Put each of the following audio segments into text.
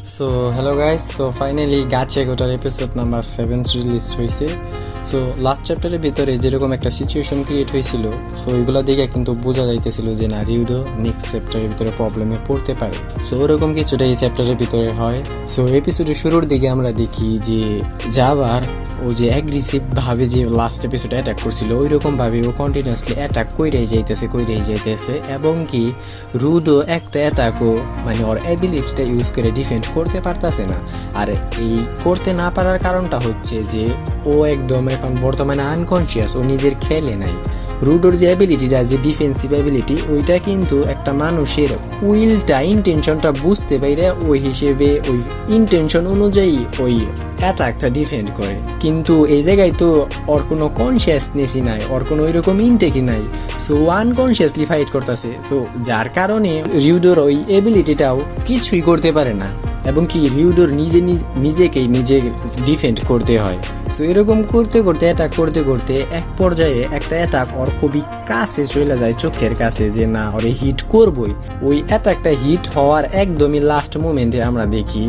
So hello guys, so finally গাছে গোটার episode number 7 release হয়েছে। সো লাস্ট চ্যাপ্টারের ভিতরে যেরকম একটা সিচুয়েশন ক্রিয়েট হয়েছিল, সো ওইগুলো দেখে কিন্তু বোঝা যাইতেছিল যে না, রিউডো নেক্সট চ্যাপ্টারের ভিতরে প্রবলেমে পড়তে পারে। সো ওরকম কিছুটা এই চ্যাপ্টারের ভিতরে হয়। সো এপিসোডের শুরুর দিকে আমরা দেখি যে যাবার ও যে অ্যাগ্রেসিভ ভাবে যে লাস্ট এপিসোডে অ্যাটাক করছিল, ওই রকম ভাবে ও কন্টিনিউয়াসলি অ্যাটাক কইরেই যাইতেছে এবং কি রুডো একটা অ্যাটাকও মানে ওর অ্যাবিলিটিটা ইউজ করে ডিফেন্ড করতে পারতাছে না। আর এই করতে না পারার কারণটা হচ্ছে যে ও একদম এখন বর্তমানে আনকনসিয়াস, ও নিজের খেলে নাই। রুডোর যে অ্যাবিলিটিটা, যে ডিফেন্সিভ অ্যাবিলিটি, ওইটা কিন্তু একটা মানুষের উইলটা, ইন্টেনশনটা বুঝতে পাইরে ওই হিসেবে ওই ইন্টেনশন অনুযায়ী ওই অ্যাটাকটা ডিফেন্ড করে। কিন্তু এই জায়গায় তো ওর কোনো কনসিয়াসনেসই নাই, ওর কোনো ওইরকম ইনটেকই নাই। সো আনকনসিয়াসলি ফাইট করতেছে। সো যার কারণে রিউডোর ওই এবিলিটিটাও কিছুই করতে পারে না এবং কি রিউডোর নিজেকেই নিজে ডিফেন্ড করতে হয়। সো এরকম করতে করতে অ্যাটাক করতে করতে এক পর্যায়ে একটা অ্যাটাক ওর খুবই কাছে চলে যায়, চোখের কাছে, যে না ওরে হিট করবই। ওই অ্যাটাকটা হিট হওয়ার একদমই লাস্ট মোমেন্টে আমরা দেখি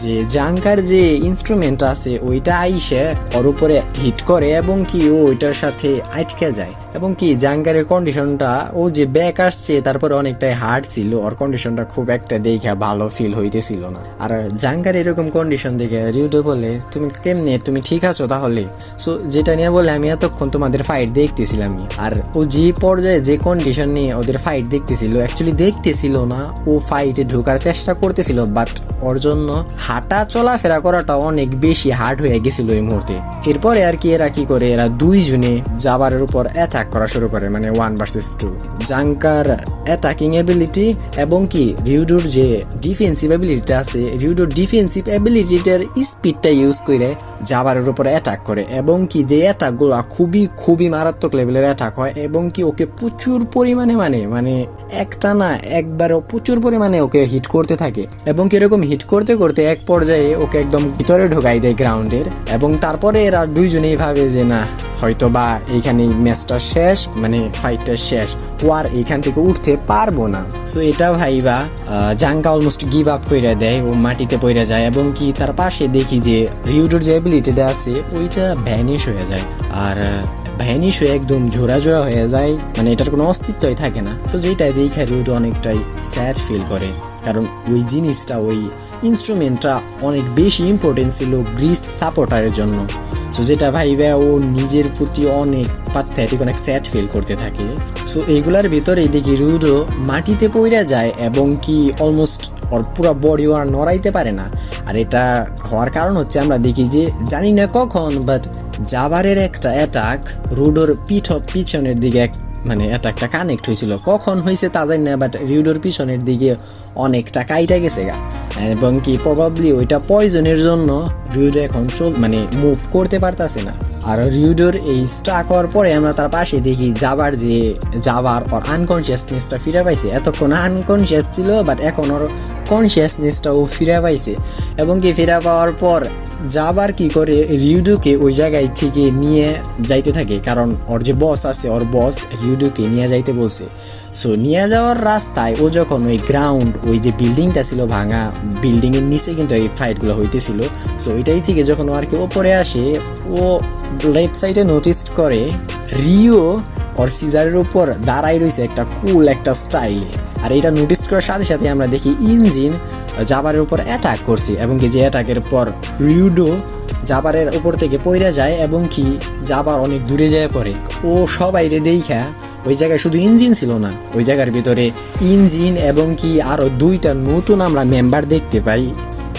যে জাঙ্কার যে ইনস্ট্রুমেন্ট আছে ওইটা আইসে ওর উপরে হিট করে এবং কি ও ওইটার সাথে আটকে যায় এবং কি জাঙ্কারের কন্ডিশনটা, ও যে ব্যাক আসছে তারপরে অনেকটাই হার্ড ছিল, ওর কন্ডিশনটা খুব একটা দেখে ভালো ফিল হইতেছিল না। আর জাঙ্কার এরকম কন্ডিশন দেখে রিউডো বলে, তুমি কেমনে, তুমি ঠিক আছো তাহলে? সো যেটা নিয়ে বলে, আমি এতক্ষণ তোমাদের ফাইট দেখতেছিলাম। আর ও যে পর্যায়ে যে কন্ডিশন নিয়ে ওদের ফাইট দেখতেছিল, অ্যাকচুয়ালি দেখতেছিল না, ও ফাইটে ঢোকার চেষ্টা করতেছিল, বাট ওর জন্য হাঁটা চলাফেরা করাটা অনেক বেশি হার্ড হয়ে গেছিল এই মুহূর্তে। এরপরে আর কি এরা কি করে, এরা দুইজনে জাবারের উপর অ্যাটাক করা শুরু করে, মানে 1 vs 2। জাঙ্কার অ্যাটাকিং অ্যাবিলিটি এবং কি রিউডোর যে ডিফেন্সিভ অ্যাবিলিটিটা আছে, রিউডোর ডিফেন্সিভ অ্যাবিলিটিটার স্পিডটা ইউজ করে জাবারের উপর অ্যাটাক করে এবং কি যে অ্যাটাকগুলো খুবই খুবই মারাত্মক লেভেলের অ্যাটাক হয় এবং কি ওকে প্রচুর পরিমাণে মানে একটা না একবারও প্রচুর পরিমাণে ওকে হিট করতে থাকে এবং কিরকম হিট করতে করতে এক পর্যায়ে ওকে একদম ভিতরে ঢোকাই দেয় গ্রাউন্ডের। এবং তারপরে এরা দুইজনেই ভাবে যে না, হয়তো বা এইখানে ম্যাচটা শেষ, মানে ফাইটটা শেষ, ও আর এইখান থেকে উঠতে পারবো না। সো এটা ভাইবা জাঙ্কা অলমোস্ট গিভ আপ করে দেয়, ও মাটিতে পড়ে যায় এবং কি তার পাশে দেখি যে রিউডোর যে অ্যাবিলিটিটা আছে ওইটা ভ্যানিশ হয়ে যায়। আর ভ্যানিশ হয়ে একদম জোড়া হয়ে যায়, মানে এটার কোনো অস্তিত্বই থাকে না। সো যেটা দেখে রিউডো অনেকটাই স্যাড ফিল করে, কারণ ওই জিনিসটা, ওই ইনস্ট্রুমেন্টটা অনেক বেশি ইম্পর্টেন্ট ছিল গ্রিস সাপোর্টারের জন্য। সো যেটা ভাইবা ও নিজের প্রতি অনেক প্যাথেটিক, অনেক স্যাড ফিল করতে থাকে। সো এইগুলার ভিতরে দেখি রিউডো মাটিতে পড়ে যায় এবং কি অলমোস্ট ওর পুরো বডি আর নড়াইতে পারে না। আর এটা হওয়ার কারণ হচ্ছে আমরা দেখি যে জানি না কখন, বাট জাবারের একটা অ্যাটাক রুডোর পিছনের দিকে মানে অ্যাটাকটা কানেক্ট হয়েছিল, কখন হয়েছে তা জানি না, বাট রিউডোর পিছনের দিকে অনেকটা কাইটা গেছে গা এবং কি প্রবাবলি ওইটা পয়জনের জন্য রিউডো এখন মানে মুভ করতে পারতাছে না। আর রিউডোর এই স্ট্রাক হওয়ার পরে আমরা তার পাশে দেখি জাবার ওর আনকনসিয়াসনেসটা ফিরে পাইছে। এতক্ষণ আনকনসিয়াস ছিল, বাট এখন ওর কনসিয়াসনেসটা ও ফিরে পাইছে এবং কি ফিরে পাওয়ার পর জাবার কি করে রিউডোকে ওই জায়গায় থেকে নিয়ে যাইতে থাকে, কারণ ওর যে বস আছে, ওর বস রিউডোকে নিয়ে যাইতে বলছে। সো নিয়ে যাওয়ার রাস্তায় ও যখন ওই গ্রাউন্ড, ওই যে বিল্ডিংটা ছিল ভাঙা, বিল্ডিং এর নিচে কিন্তু এই ফাইটগুলো হইতেছিল। সো ওইটাই থেকে যখন ও আর কি ওপরে আসে, ও লেফট সাইডে নোটিস করে রিও ওর সিজারের উপর দাঁড়াই রয়েছে একটা কুল একটা স্টাইলে। আর এটা নোটিস করার সাথে সাথে আমরা দেখি ইঞ্জিন জাবারের উপর অ্যাটাক করছে এবং কি যে অ্যাটাকের পর রিউডো জাবারের উপর থেকে পড়ে যায় এবং কি জাবার অনেক দূরে যায় পড়ে। ও সবাইরে দেখা, ওই জায়গায় শুধু ইঞ্জিন ছিল না, ওই জায়গার ভিতরে ইঞ্জিন এবং কি আরো 2টা নতুন আমরা মেম্বার দেখতে পাই।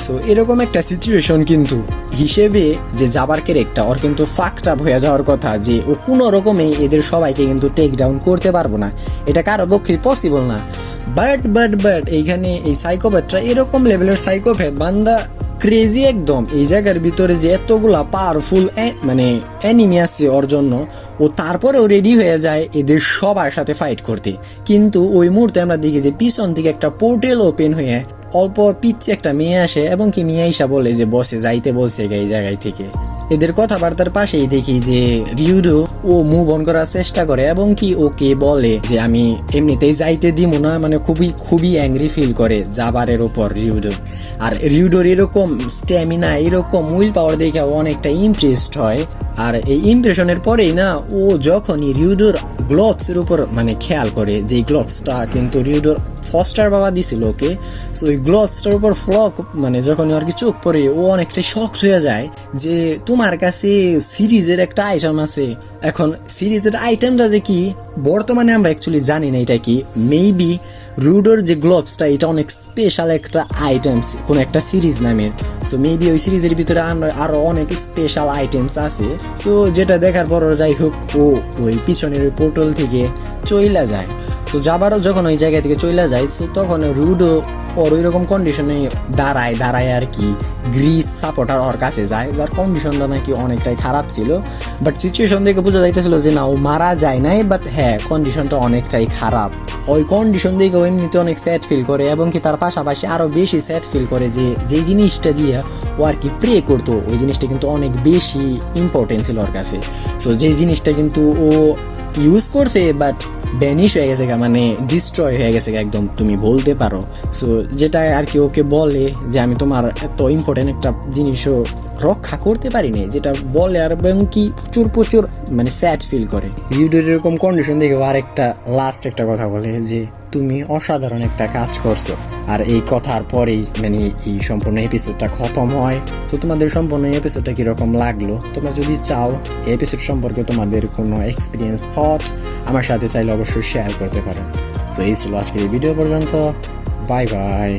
সো এরকম একটা সিচুয়েশন কিন্তু হিসেবে যে জাবার ক্যারেক্টার, ওর কিন্তু ফাকড আপ হয়ে যাওয়ার কথা, যে ও কোনো রকমে এদের সবাইকে কিন্তু টেক ডাউন করতে পারবো না, এটা কারো পক্ষে পসিবল না। বাট এইখানে এই সাইকোপ্যাথরা এরকম লেভেলের সাইকোপ্যাথ বান্দা ক্রেজি একদম। এই জায়গার ভিতরে যে এতগুলা পাওয়ারফুল মানে এনিমি আছে ওর জন্য, ও তারপরেও রেডি হয়ে যায় এদের সবার সাথে ফাইট করতে। কিন্তু ওই মুহূর্তে আমরা দেখি যে পিছন থেকে একটা পোর্টাল ওপেন হয়ে অল্প পিচ্ছে একটা মেয়ে আসে এবং কি মেয়ে আইসা বলে যে বসে যাইতে বলছে এই জায়গায় থেকে। এদের কথাবার্তার পাশেই দেখি যে রিউডো ও মুভ অন করার চেষ্টা করে এবং কি ওকে বলে যে আমি এমনিতেই যাইতে দিব না, মানে খুবই খুবই অ্যাংরি ফিল করে জাবারের ওপর রিউডো। আর রিউডোর এরকম স্ট্যামিনা, এরকম উইল পাওয়ার দেখে অনেকটা ইমপ্রেসড হয়। আর এই ইমপ্রেশনের পরেই না ও যখনই রিউডোর গ্লোভসের উপর মানে খেয়াল করে যে গ্লোভসটা কিন্তু রিউডোর ফস্টার বাবা দিছিল ওকে, সো ওই গ্লোভসটার উপর ফ্লক মানে যখন আর কি চোখ পড়ে ও অনেকটা শক হয়ে যায় যে তোমার কাছে সিরিজের একটা আইটেম আছে। এখন সিরিজের আইটেমটা যে কি বর্তমানে আমরা অ্যাকচুয়ালি জানি না এটা কি, মেবি রুডোর যে গ্লোভসটা এটা অনেক স্পেশাল একটা আইটেমস কোন একটা সিরিজ নামের। সো মেবি ওই সিরিজের ভিতরে আরো অনেক স্পেশাল আইটেমস আছে। সো যেটা দেখার পর যাই হোক ও ওই পিছনের ওই পোর্টাল থেকে চইলা যায়। সো যাবারও যখন ওই জায়গা থেকে চইলা যায় সো তখন রুডো ওর ওই রকম কন্ডিশনে দাঁড়ায় আর কি গ্রিস সাপোর্টার ওর কাছে যায়, যার কন্ডিশনটা নাকি অনেকটাই খারাপ ছিল। বাট সিচুয়েশন দেখে বোঝা যাইতেছিল যে না ও মারা যায় নাই, বাট হ্যাঁ কন্ডিশনটা অনেকটাই খারাপ। ওই কন্ডিশন দেখে ও এমনিতে অনেক স্যাড ফিল করে এবং কি তার পাশাপাশি আরো বেশি স্যাড ফিল করে যে যেই জিনিসটা দিয়ে ও আর কি প্রে করতো ওই জিনিসটা কিন্তু অনেক বেশি ইম্পর্টেন্ট ছিল ওর কাছে। সো যেই জিনিসটা কিন্তু ও ইউজ করছে বাট ব্যানিশ হয়ে গেছে, মানে ডিস্ট্রয় হয়ে গেছে একদম তুমি বলতে পারো। সো যেটা আর কি ওকে বলে যে আমি তোমার এত ইম্পর্টেন্ট একটা জিনিসও রক্ষা করতে পারিনি, যেটা বলে আর এবং কি প্রচুর মানে স্যাড ফিল করে। রিউডোর এরকম কন্ডিশন দেখে আর একটা লাস্ট একটা কথা বলে যে তুমি অসাধারণ একটা কাজ করছো। আর এই কথার পরেই মানে এই সম্পূর্ণ এপিসোডটা খতম হয়। তো তোমাদের সম্পূর্ণ এপিসোডটা কিরকম লাগলো, তোমরা যদি চাও এই এপিসোড সম্পর্কে তোমাদের কোনো এক্সপিরিয়েন্স থট আমার সাথে চাইলে অবশ্যই শেয়ার করতে পারো। সো এই ছিল আজকের এই ভিডিও পর্যন্ত, বাই বাই।